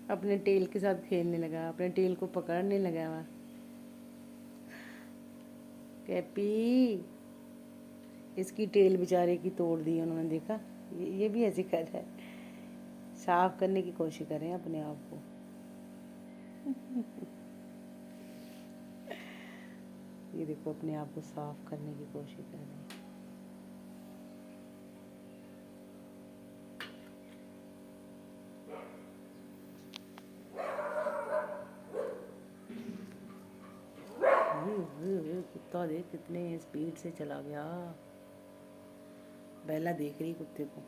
अपने टेल के साथ खेलने लगा, अपने टेल को पकड़ने लगा वह। कैपी, इसकी टेल बेचारे की तोड़ दी उन्होंने, देखा। ये भी ऐसे कर रहा है, साफ करने की कोशिश करें अपने आप को। ये देखो, अपने आप को साफ करने की कोशिश कर रहे हैं। कुत्ता देख कितने स्पीड से चला गया। बेला देख रही कुत्ते को।